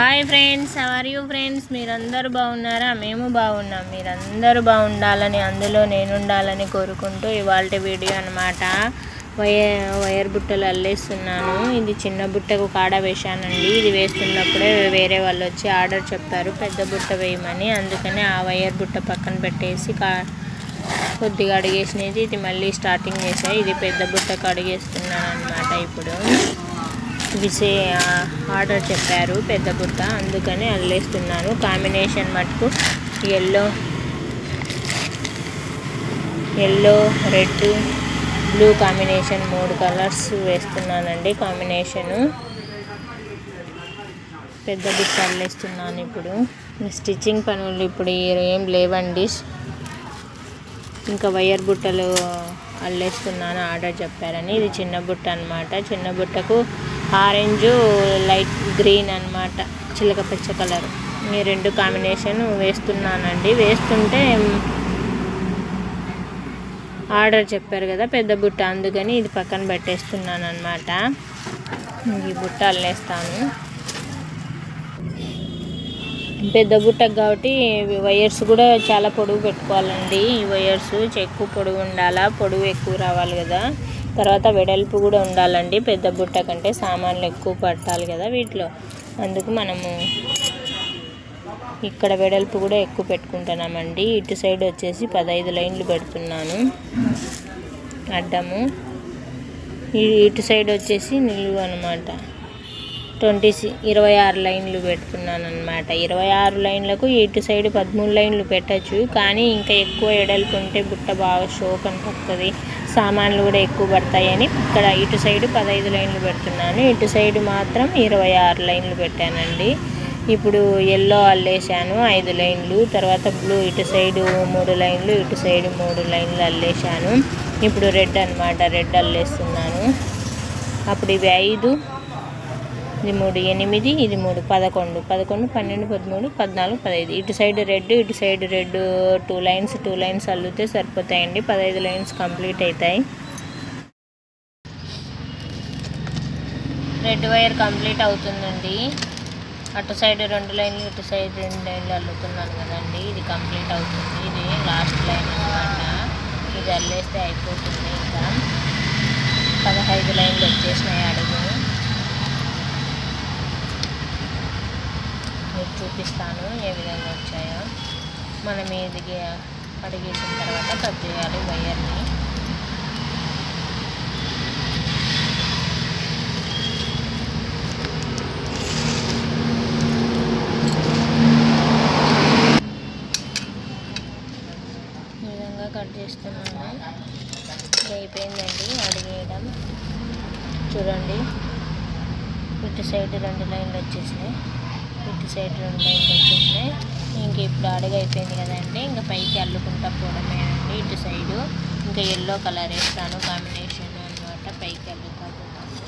Hi friends, how are you friends? మీరందరూ బాగున్నారా? మేము బాగున్నాం. మీరందరూ బాగుండాలని, అందులో నేను ఉండాలని కోరుకుంటూ ఇవాళ వీడియో అన్నమాట. వైర్ బుట్టలు అల్లేస్తున్నాను. ఇది చిన్న బుట్టకు కాడ వేశానండి. ఇది వేస్తున్నప్పుడే వేరే వాళ్ళు వచ్చి ఆర్డర్ చెప్పారు పెద్ద బుట్ట వేయమని. అందుకని ఆ వైర్ బుట్ట పక్కన పెట్టేసి కొద్దిగా అడిగేసినది ఇది మళ్ళీ స్టార్టింగ్ చేసాయి. ఇది పెద్ద బుట్టకు అడిగేస్తున్నాను అన్నమాట. ఇప్పుడు ఆర్డర్ చెప్పారు పెద్ద బుట్ట, అందుకని అల్లేస్తున్నాను. కాంబినేషన్ మటుకు yellow red blue combination 3 colours వేస్తున్నానండి. కాంబినేషను పెద్ద బుట్ట అల్లేస్తున్నాను. ఇప్పుడు స్టిచ్చింగ్ పనులు ఇప్పుడు ఏం లేవండి. ఇంకా వైర్ బుట్టలు అల్లేస్తున్నాను ఆర్డర్ చెప్పారని. ఇది చిన్న బుట్ట అన్నమాట. చిన్న బుట్టకు ఆరెంజ్ లైట్ గ్రీన్ అన్నమాట, చిలక పచ్చ కలర్. ఈ 2 కాంబినేషన్ వేస్తున్నానండి. వేస్తుంటే ఆర్డర్ చెప్పారు కదా పెద్ద బుట్ట, అందుకని ఇది పక్కన పెట్టేస్తున్నాను అన్నమాట. ఈ బుట్ట అల్లేస్తాను. పెద్ద బుట్టకు కాబట్టి వైర్స్ కూడా చాలా పొడవు పెట్టుకోవాలండి. ఈ వైర్స్ ఎక్కువ పొడవు ఉండాలా, పొడవు ఎక్కువ రావాలి కదా. తర్వాత వెడల్పు కూడా ఉండాలండి. పెద్ద బుట్ట కంటే సామాన్లు ఎక్కువ పట్టాలి కదా వీటిలో. అందుకు మనము ఇక్కడ వెడల్పు కూడా ఎక్కువ పెట్టుకుంటున్నామండి. ఇటు సైడ్ వచ్చేసి 15 లైన్లు పెడుతున్నాను అడ్డము. ఇటు సైడ్ వచ్చేసి నిలువు అనమాట 26 లైన్లు పెడుతున్నాను అనమాట. 26 లైన్లకు ఇటు సైడ్ 13 లైన్లు పెట్టచ్చు. కానీ ఇంకా ఎక్కువ ఎడల్పు ఉంటే బుట్ట బాగా షో కనిపిస్తుంది, సామాన్లు కూడా ఎక్కువ పడతాయని ఇక్కడ ఇటు సైడ్ 15 లైన్లు పెడుతున్నాను. ఇటు సైడ్ మాత్రం 26 లైన్లు పెట్టానండి. ఇప్పుడు ఎల్లో అల్లేసాను 5 లైన్లు. తర్వాత బ్లూ ఇటు సైడు 3 లైన్లు, ఇటు సైడ్ 3 లైన్లు అల్లేసాను. ఇప్పుడు రెడ్ అనమాట, రెడ్ అల్లేస్తున్నాను. అప్పుడు ఇవి 5, ఇది 3 8, ఇది 3 11 11 12 13 14 15. ఇటు సైడ్ రెడ్, ఇటు సైడ్ రెడ్ 2 లైన్స్ అల్లితే సరిపోతాయండి. 15 లైన్స్ కంప్లీట్ అవుతాయి. రెడ్ వైర్ కంప్లీట్ అవుతుందండి. అటు సైడ్ 2 లైన్లు, ఇటు సైడ్ 2 లైన్లు అల్లుతున్నాను కదండి. ఇది కంప్లీట్ అవుతుంది. ఇది లాస్ట్ లైన్ అనమాట. ఇది అల్లేస్తే అయిపోతుంది. ఇంకా 15 లైన్లు వచ్చేసినాయి అడుగు. మీకు చూపిస్తాను ఏ విధంగా వచ్చాయో. మనం ఇది అడిగేసిన తర్వాత కట్ చేయాలి వైర్ని. ఈ విధంగా కట్ చేస్తున్నాను. అయిపోయిందండి అడిగేయడం. చూడండి, ఇటు సైడ్ 2 లైన్లు వచ్చేసినాయి, ఇటు సైడ్ 2 లైన్లు వచ్చేసినాయి. ఇంక ఇప్పుడు అడుగు అయిపోయింది కదండి. ఇంకా పైకి అల్లుకుంటా పోవడమేనండి. ఇటు సైడు ఇంకా ఎల్లో కలర్ వేస్తాను కాంబినేషన్ అనమాట. పైకి అల్లుతా పోతాను.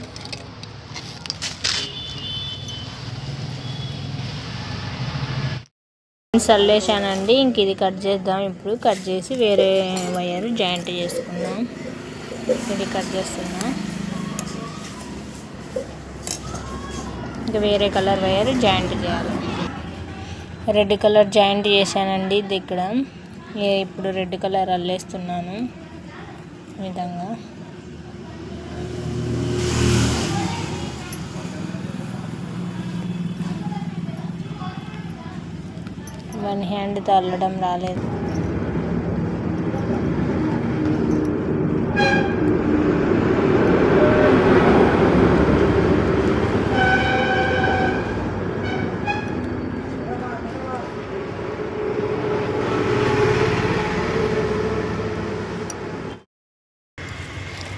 అల్లేసానండి. ఇంక ఇది కట్ చేద్దాం. ఇప్పుడు కట్ చేసి వేరే వైర్ జాయింట్ చేసుకుందాం. ఇది కట్ చేస్తున్నాం. ఇంకా వేరే కలర్ వైర్ జాయింట్ చేయాలి. రెడ్ కలర్ జాయింట్ చేశానండి ఇది ఇక్కడ. ఇప్పుడు రెడ్ కలర్ అల్లేస్తున్నాను ఈ విధంగా. వన్ హ్యాండ్తో అల్లడం రాలేదు.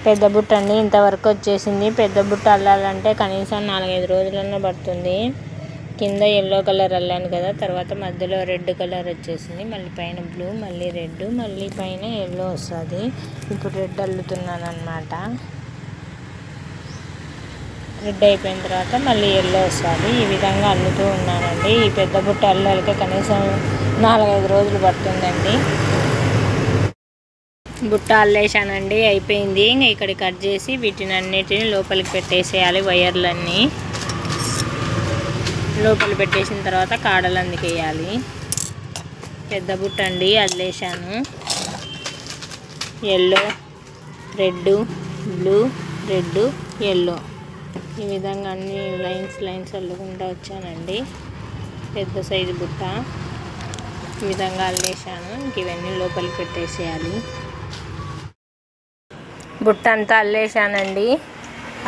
పెద్ద బుట్ట అండి ఇంతవరకు వచ్చేసింది. పెద్ద బుట్ట అల్లాలంటే కనీసం 4-5 రోజులన్నా పడుతుంది. కింద ఎల్లో కలర్ అల్లాను కదా, తర్వాత మధ్యలో రెడ్ కలర్ వచ్చేసింది. మళ్ళీ పైన బ్లూ, మళ్ళీ రెడ్, మళ్ళీ పైన ఎల్లో వస్తుంది. ఇప్పుడు రెడ్ అల్లుతున్నాను అన్నమాట. రెడ్ అయిపోయిన తర్వాత మళ్ళీ ఎల్లో వస్తుంది. ఈ విధంగా అల్లుతూ ఉన్నానండి. ఈ పెద్ద బుట్ట అల్లాలకే కనీసం 4-5 రోజులు పడుతుందండి. బుట్ట అల్లేసానండి, అయిపోయింది. ఇంకా ఇక్కడ కట్ చేసి వీటిని అన్నిటిని లోపలికి పెట్టేసేయాలి వైర్లన్నీ. లోపల పెట్టేసిన తర్వాత కాడలు అందుకేయాలి. పెద్ద బుట్ట అండి, అల్లేసాను. Yellow, red, blue, red, yellow ఈ విధంగా అన్ని లైన్స్ అల్లుకుంటూ వచ్చానండి. పెద్ద సైజు బుట్ట ఈ విధంగా అల్లేసాను. ఇంక ఇవన్నీ లోపలికి పెట్టేసేయాలి. బుట్ట అంతా అల్లేసానండి.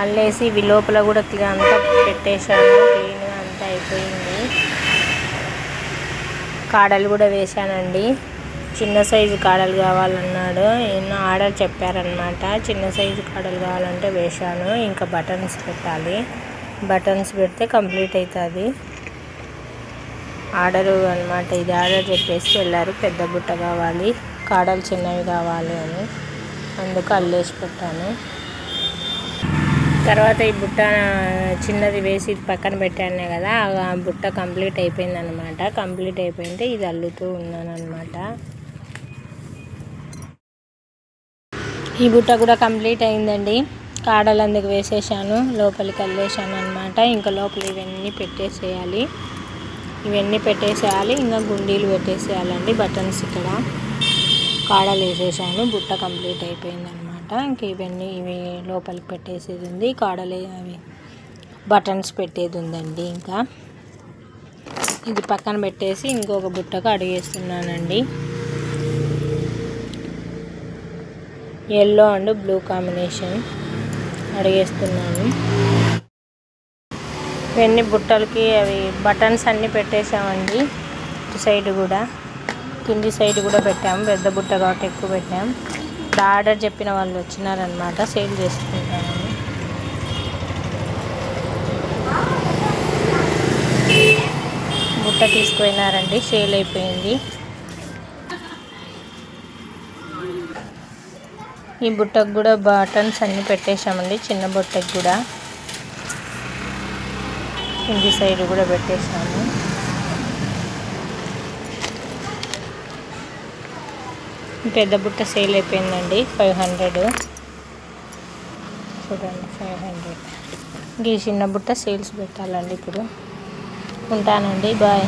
అల్లేసి ఇవి లోపల కూడా అంతా పెట్టేశాను. క్లీన్గా అంతా అయిపోయింది. కాడలు కూడా వేసానండి. చిన్న సైజు కాడలు కావాలన్నాడు, ఎన్నో ఆర్డర్ చెప్పారనమాట. చిన్న సైజు కాడలు కావాలంటే వేశాను. ఇంకా బటన్స్ పెట్టాలి. బటన్స్ పెడితే కంప్లీట్ అవుతుంది ఆర్డరు అనమాట. ఇది ఆర్డర్ చెప్పేసి వెళ్ళారు. పెద్ద బుట్ట కావాలి, కాడలు చిన్నవి కావాలి అని, అందుకు అల్లేసి పెట్టాను. తర్వాత ఈ బుట్ట చిన్నది వేసి పక్కన పెట్టాను కదా, ఆ బుట్ట కంప్లీట్ అయిపోయింది అనమాట. కంప్లీట్ అయిపోయింటే ఇది అల్లుతూ ఉన్నాను అనమాట. ఈ బుట్ట కూడా కంప్లీట్ అయిందండి. కాడలు అందుకు వేసేసాను, లోపలికి అల్లేసాను అనమాట. ఇంకా లోపల ఇవన్నీ పెట్టేసేయాలి. ఇంకా గుండీలు పెట్టేసేయాలండి. బటన్స్ ఇక్కడ కాడలు వేసేసాను. బుట్ట కంప్లీట్ అయిపోయింది అనమాట. ఇంక ఇవి లోపలికి పెట్టేసేది ఉంది. కాడలు అవి బటన్స్ పెట్టేది ఉందండి. ఇంకా ఇది పక్కన పెట్టేసి ఇంకొక బుట్టకు అడిగేస్తున్నానండి. ఎల్లో అండ్ బ్లూ కాంబినేషన్ అడిగేస్తున్నాను. ఇవన్నీ బుట్టలకి అవి బటన్స్ అన్నీ పెట్టేసామండి. ఇటు సైడ్ కూడా, కింది సైడ్ కూడా పెట్టాము. పెద్ద బుట్ట కాబట్టి ఎక్కువ పెట్టాము. ఇప్పుడు ఆర్డర్ చెప్పిన వాళ్ళు వచ్చినారనమాట, సేల్ చేసుకుంటాము. బుట్ట తీసుకుపోయినారండి, సేల్ అయిపోయింది. ఈ బుట్టకు కూడా బటన్స్ అన్నీ పెట్టేసామండి. చిన్న బుట్టకు కూడా కింది సైడ్ కూడా పెట్టేసాము. పెద్ద బుట్ట సేల్ అయిపోయిందండి. 500 చూడండి, 500. ఇంక ఈ చిన్న బుట్ట సేల్స్ పెట్టాలండి. ఇప్పుడు ఉంటానండి, బాయ్.